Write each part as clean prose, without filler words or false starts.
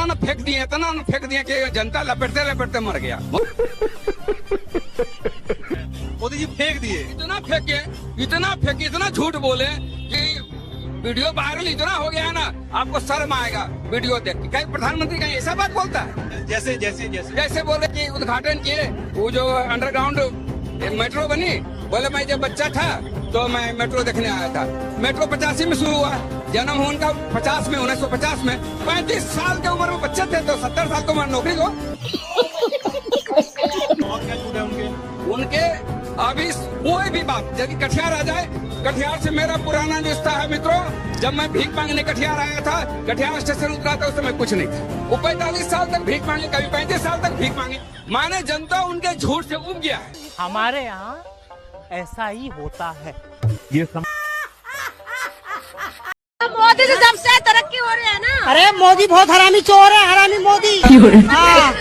न फेंक दिए, इतना न फेंक दिए कि जनता लपेटते लपेटते मर गया। मोदी जी फेंक दिए, इतना फेंके, इतना झूठ बोले कि वीडियो वायरल इतना हो गया है ना, आपको शर्म आएगा वीडियो देख के। कहीं प्रधानमंत्री कहीं ऐसा बात बोलता है? जैसे बोले कि उद्घाटन किए वो जो अंडरग्राउंड मेट्रो बनी, बोले मैं जब बच्चा था तो मैं मेट्रो देखने आया था। मेट्रो 85 में शुरू हुआ, जन्म हुआ उनका 50 में, 1950 में। 35 साल की उम्र में बच्चे थे तो 70 साल की उम्र नौकरी को। उनके अभी कोई भी बात, यदि कटिहार आ जाए, कटिहार से मेरा पुराना रिश्ता है मित्रों। जब मैं भीख मांगने कटिहार आया था, कटिहार स्टेशन उतरा था, उस समय कुछ नहीं था। वो 45 साल तक भीख मांगे, कभी 35 साल तक भीख मांगे। माने जनता उनके झूठ से उब गया है। हमारे यहाँ ऐसा ही होता है। मोदी से जब से तरक्की हो रही है ना। अरे मोदी बहुत हरामी चोर है, हरामी मोदी। हाँ।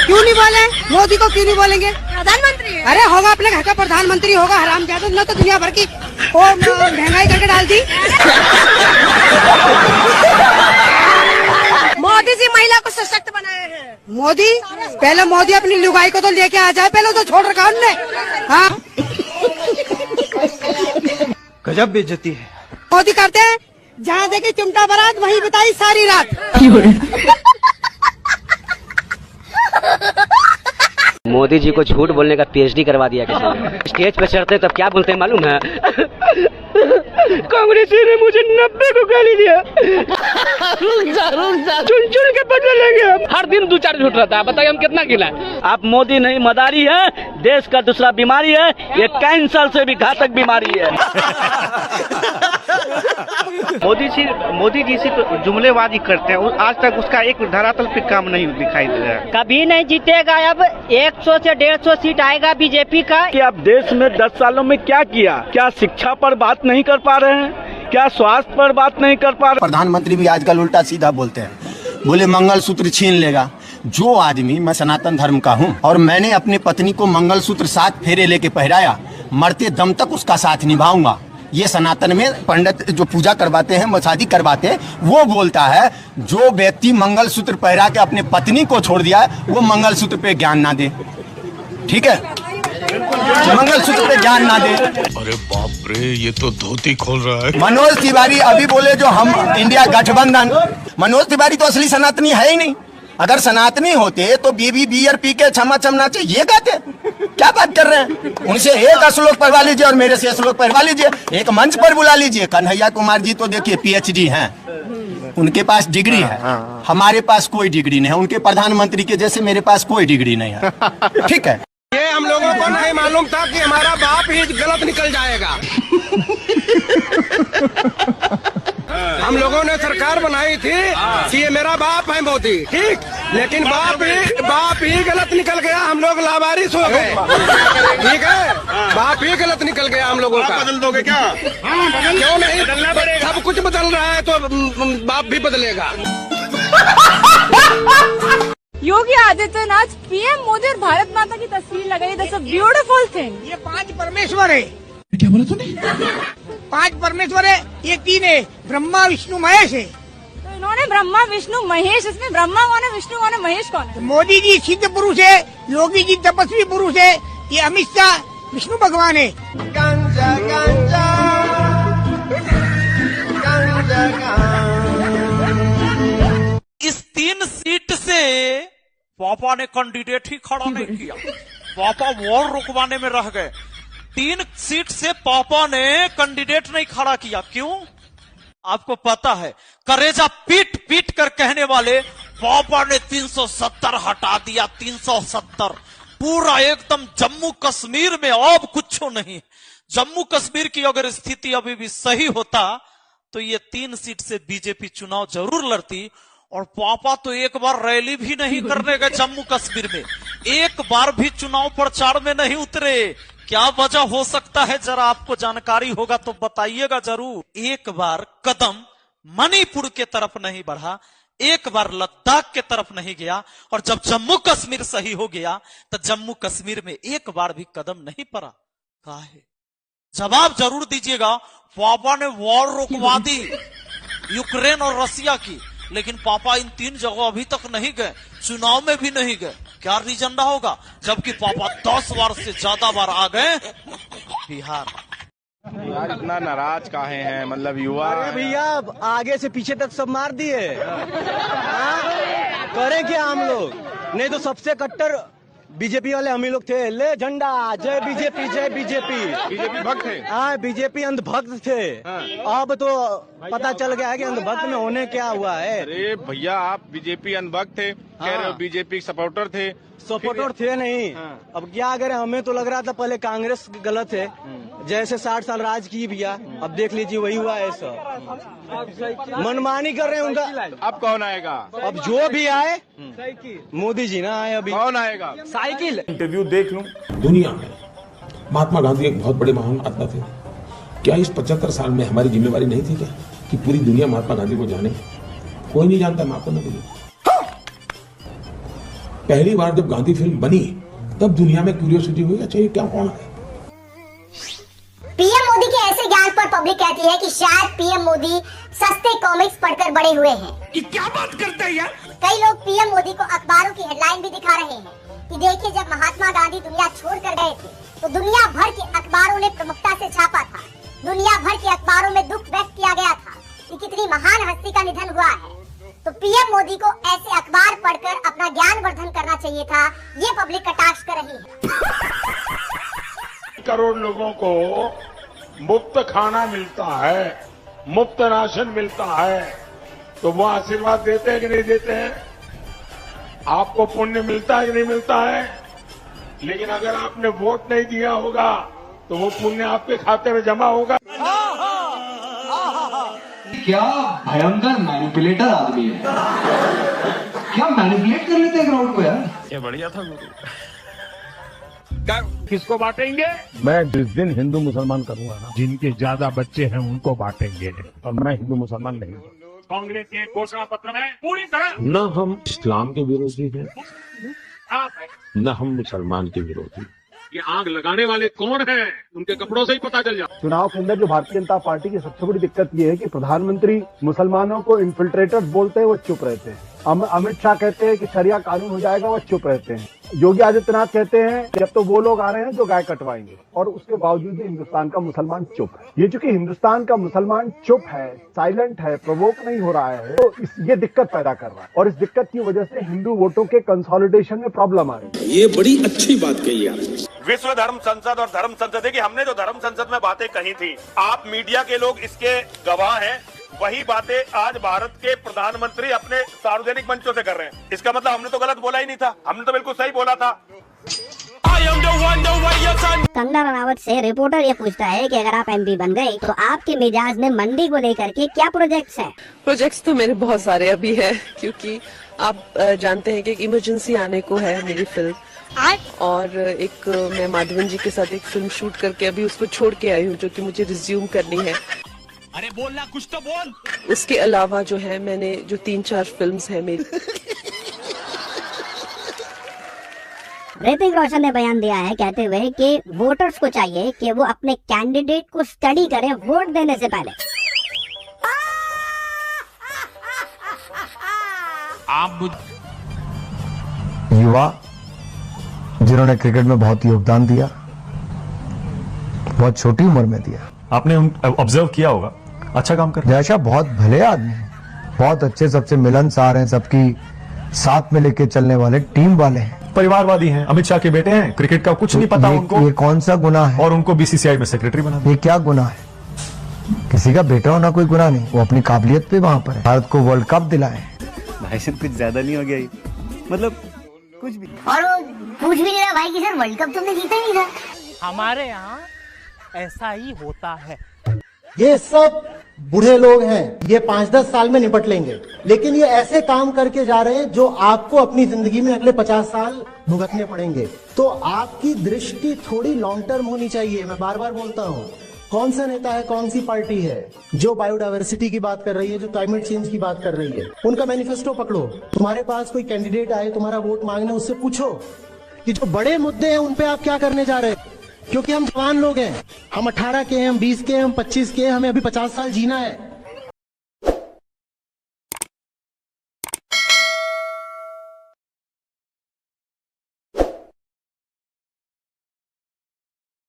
क्यों नहीं बोले मोदी को, क्यों नहीं बोलेंगे? प्रधानमंत्री है। अरे होगा, अपने घर का प्रधानमंत्री होगा, हराम ज्यादा न तो दुनिया भर की महंगाई करके डाल दी। मोदी जी महिला को सशक्त बनाए हैं। मोदी पहले मोदी अपनी लुगाई को तो लेके आ जाए, पहले तो छोड़ रखा उनने। हाँ गजब बेइज्जती है। मोदी करते हैं जहाँ देखे चिमटा बारात, वहीं बिताई सारी रात। मोदी जी को झूठ बोलने का PhD करवा दिया किसी ने। स्टेज पे चढ़ते तब क्या बोलते हैं मालूम है? कांग्रेसी ने मुझे 90 को गाली दिया। चुन चुन के बदले लेंगे हम। हर दिन 2-4 झूठ रहता है, बताइए हम कितना गिला। आप मोदी नहीं मदारी है, देश का दूसरा बीमारी है, ये कैंसर से भी घातक बीमारी है। मोदी जी सिर्फ जुमलेबाजी करते हैं, आज तक उसका एक धरातल पे काम नहीं दिखाई दे रहा है। कभी नहीं जीतेगा। अब 100 से 150 सीट आएगा बीजेपी का। कि आप देश में 10 सालों में क्या किया? क्या शिक्षा पर बात नहीं कर पा रहे हैं? क्या स्वास्थ्य पर बात नहीं कर पा रहे? प्रधानमंत्री भी आजकल उल्टा सीधा बोलते हैं, बोले मंगलसूत्र छीन लेगा। जो आदमी, मैं सनातन धर्म का हूँ और मैंने अपनी पत्नी को मंगलसूत्र 7 फेरे लेके पहराया, मरते दम तक उसका साथ निभाऊंगा। ये सनातन में पंडित जो पूजा करवाते हैं, शादी करवाते हैं, वो बोलता है जो व्यक्ति मंगलसूत्र पहरा के अपने पत्नी को छोड़ दिया वो मंगलसूत्र पे ज्ञान ना दे। ठीक है, मंगलसूत्र पे ज्ञान ना दे। अरे बाप रे, ये तो धोती खोल रहा है। मनोज तिवारी अभी बोले जो हम इंडिया गठबंधन, मनोज तिवारी तो असली सनातनी है ही नहीं। अगर सनातनी होते तो बीबी बियर पी के क्षमा चमना चाहिए ये गाते। क्या बात कर रहे हैं? उनसे एक श्लोक पढ़वा लीजिए और मेरे से श्लोक पढ़वा लीजिए, एक मंच पर बुला लीजिए। कन्हैया कुमार जी तो देखिए PhD हैं, उनके पास डिग्री है, हमारे पास कोई डिग्री नहीं है। उनके प्रधानमंत्री के जैसे मेरे पास कोई डिग्री नहीं है। ठीक है, ये हम लोगों को नहीं मालूम था कि हमारा बाप ही गलत निकल जाएगा। हम लोगों ने सरकार बनाई थी कि ये मेरा बाप है मोदी, ठीक, लेकिन बाप ही गलत निकल गया। हम लोग लावारिस हो गए। ठीक है, बाप ही गलत निकल गया हम लोगों का। बदल दोगे क्या? क्यों नहीं? सब कुछ बदल रहा है तो बाप भी बदलेगा। योगी आदित्यनाथ, PM मोदी और भारत माता की तस्वीर लगाई। That's a beautiful thing. ये 5 परमेश्वर है। क्या बोला तूने? 5 परमेश्वर है, ये 3 है, ब्रह्मा विष्णु महेश है। तो इन्होंने ब्रह्मा विष्णु महेश, इसमें ब्रह्मा कौन है, विष्णु कौन है, महेश कौन है? मोदी जी सिद्ध पुरुष है, योगी जी तपस्वी पुरुष है, ये अमित शाह विष्णु भगवान है। इस 3 सीट से पापा ने कैंडिडेट ही खड़ा नहीं किया, पापा वोट रुकवाने में रह गए। 3 सीट से पापा ने कैंडिडेट नहीं खड़ा किया। क्यों? आपको पता है, करेजा पीट पीट कर कहने वाले पापा ने 370 हटा दिया। 370 पूरा एकदम जम्मू कश्मीर में अब कुछ नहीं। जम्मू कश्मीर की अगर स्थिति अभी भी सही होता तो ये 3 सीट से बीजेपी चुनाव जरूर लड़ती। और पापा तो एक बार रैली भी नहीं करने गए जम्मू कश्मीर में, एक बार भी चुनाव प्रचार में नहीं उतरे। क्या वजह हो सकता है, जरा आपको जानकारी होगा तो बताइएगा जरूर। एक बार कदम मणिपुर के तरफ नहीं बढ़ा, एक बार लद्दाख के तरफ नहीं गया, और जब जम्मू कश्मीर सही हो गया तो जम्मू कश्मीर में एक बार भी कदम नहीं पड़ा। काहे? जवाब जरूर दीजिएगा। पापा ने वॉर रुकवा दी यूक्रेन और रसिया की, लेकिन पापा इन 3 जगह अभी तक नहीं गए, चुनाव में भी नहीं गए। क्या रीजन रहा होगा, जबकि पापा 10 बार से ज्यादा बार आ गए बिहार। यार इतना नाराज काहे हैं, मतलब युवा। अरे भैया आगे से पीछे तक सब मार दिए। करें क्या हम लोग, नहीं तो सबसे कट्टर बीजेपी वाले हम ही लोग थे। ले झंडा, जय बीजेपी जय बीजेपी। बीजेपी भक्त थे। हाँ बीजेपी अंधभक्त थे। अब तो पता चल गया है कि अंधभक्त में होने क्या हुआ है। अरे भैया आप बीजेपी अंधभक्त थे, कह रहे हो बीजेपी सपोर्टर थे। सपोर्टर थे नहीं। अब क्या करें, हमें तो लग रहा था पहले कांग्रेस गलत है, जैसे 60 साल राज की भैया, अब देख लीजिए वही हुआ है। सब मनमानी कर रहे हैं उनका। अब कौन आएगा? अब जो भी आए, मोदी जी ना आए, अभी कौन आएगा? साइकिल। इंटरव्यू देख लूं। दुनिया में महात्मा गांधी एक बहुत बड़े महान आत्मा थे। क्या इस 75 साल में हमारी जिम्मेवारी नहीं थी क्या कि पूरी दुनिया महात्मा गांधी को जाने? कोई नहीं जानता महात्मा गांधी को। पहली बार जब गांधी फिल्म बनी तब दुनिया में क्यूरियोसिटी हुई, अच्छा ये क्या कौन है? पीएम मोदी के ऐसे ज्ञान पर पब्लिक कहती है कि शायद पीएम मोदी सस्ते कॉमिक्स पढ़कर बड़े हुए हैं। ये क्या बात करते हैं यार? कई लोग पीएम मोदी को अखबारों की हेडलाइन भी दिखा रहे हैं कि देखिए जब महात्मा गांधी दुनिया छोड़कर गए थे तो दुनिया भर के अखबारों ने प्रमुखता से छापा था। दुनिया भर के अखबारों में दुख व्यक्त किया गया था कि कितनी महान हस्ती का निधन हुआ है। तो पीएम मोदी को ऐसे अखबार पढ़कर अपना ज्ञान वर्धन करना चाहिए था, ये पब्लिक कटाक्ष कर रही है। करोड़ लोगों को मुफ्त खाना मिलता है, मुफ्त राशन मिलता है, तो वो आशीर्वाद देते हैं कि नहीं देते हैं? आपको पुण्य मिलता है कि नहीं मिलता है? लेकिन अगर आपने वोट नहीं दिया होगा तो वो पुण्य आपके खाते में जमा होगा। क्या भयंकर मैनिपुलेटर आदमी है, क्या मैनिपुलेट कर लेते हैं क्राउड को यार। ये बढ़िया था गुरु। किसको बांटेंगे? मैं जिस दिन हिंदू मुसलमान करूंगा ना, जिनके ज्यादा बच्चे हैं उनको बांटेंगे, और मैं हिंदू मुसलमान नहीं। कांग्रेस के घोषणा पत्र में पूरी तरह न हम इस्लाम के विरोधी हैं, न हम मुसलमान के विरोधी। ये आग लगाने वाले कौन हैं, उनके कपड़ों से ही पता चल जाता। चुनाव के अंदर जो भारतीय जनता पार्टी की सबसे बड़ी दिक्कत ये है कि प्रधानमंत्री मुसलमानों को इन्फिल्ट्रेटर्स बोलते हैं, वो चुप रहते हैं। अमित शाह कहते हैं कि शरिया कानून हो जाएगा, वो चुप रहते हैं। योगी आदित्यनाथ कहते हैं जब तो वो लोग आ रहे हैं जो गाय कटवाएंगे, और उसके बावजूद भी हिंदुस्तान का मुसलमान चुप है। ये चूंकि हिंदुस्तान का मुसलमान चुप है, साइलेंट है, प्रोवोक नहीं हो रहा है, तो ये दिक्कत पैदा कर रहा है, और इस दिक्कत की वजह से हिंदू वोटों के कंसोलिडेशन में प्रॉब्लम आ रही है। ये बड़ी अच्छी बात कही आपने। विश्व धर्म संसद और धर्म संसद की हमने जो धर्म संसद में बातें कही थी, आप मीडिया के लोग इसके गवाह हैं। वही बातें आज भारत के प्रधानमंत्री अपने सार्वजनिक मंचों से कर रहे हैं। इसका मतलब हमने तो गलत बोला ही नहीं था, हमने तो बिल्कुल सही बोला था। कंगना रनावत से रिपोर्टर ये पूछता है कि अगर आप एमपी बन गए तो आपके मिजाज में मंडी को लेकर के क्या प्रोजेक्ट्स हैं? प्रोजेक्ट्स तो मेरे बहुत सारे अभी है, क्योंकि आप जानते हैं कि इमरजेंसी आने को है मेरी फिल्म, और एक मैं माधवन जी के साथ एक फिल्म शूट करके अभी उसको छोड़ के आई हूँ, जो कि मुझे रिज्यूम करनी है। अरे बोलना कुछ तो बोल। उसके अलावा जो है मैंने जो 3-4 फिल्म्स हैं मेरी। ऋतिक रोशन ने बयान दिया है कहते हुए कि वोटर्स को चाहिए कि वो अपने कैंडिडेट को स्टडी करें वोट देने से पहले। युवा जिन्होंने क्रिकेट में बहुत योगदान दिया, बहुत छोटी उम्र में दिया। आपने ऑब्जर्व किया होगा, अच्छा काम कर। जय शाह बहुत भले आदमी, बहुत अच्छे, सबसे मिलनसार हैं, सबकी साथ में लेके चलने वाले, टीम वाले हैं, परिवारवादी हैं। अमित शाह के बेटे हैं, क्रिकेट का कुछ नहीं पता उनको। ये कौन सा गुनाह है? और उनको बीसीसीआई में सेक्रेटरी बना दिया। ये क्या गुनाह है? किसी का बेटा होना कोई गुनाह नहीं, वो अपनी काबिलियत पे वहाँ पर है। भारत को वर्ल्ड कप दिलाए। भाई साहब कुछ ज्यादा नहीं हो गया ये? मतलब कुछ भी। और वो पूछ भी नहीं रहा भाई कि सर वर्ल्ड कप तुमने जीता ही नहीं था। हमारे यहाँ ऐसा ही होता है। ये सब बूढ़े लोग हैं, ये 5-10 साल में निपट लेंगे, लेकिन ये ऐसे काम करके जा रहे हैं जो आपको अपनी जिंदगी में अगले 50 साल भुगतने पड़ेंगे। तो आपकी दृष्टि थोड़ी लॉन्ग टर्म होनी चाहिए। मैं बार बार बोलता हूँ, कौन सा नेता है, कौन सी पार्टी है जो बायोडायवर्सिटी की बात कर रही है, जो क्लाइमेट चेंज की बात कर रही है, उनका मैनिफेस्टो पकड़ो। तुम्हारे पास कोई कैंडिडेट आए तुम्हारा वोट मांगने, उससे पूछो कि जो बड़े मुद्दे हैं उन पे आप क्या करने जा रहे हैं। क्योंकि हम जवान लोग हैं, हम 18 के हैं, हम 20 के हैं, हम 25 के हैं, हमें अभी 50 साल जीना है।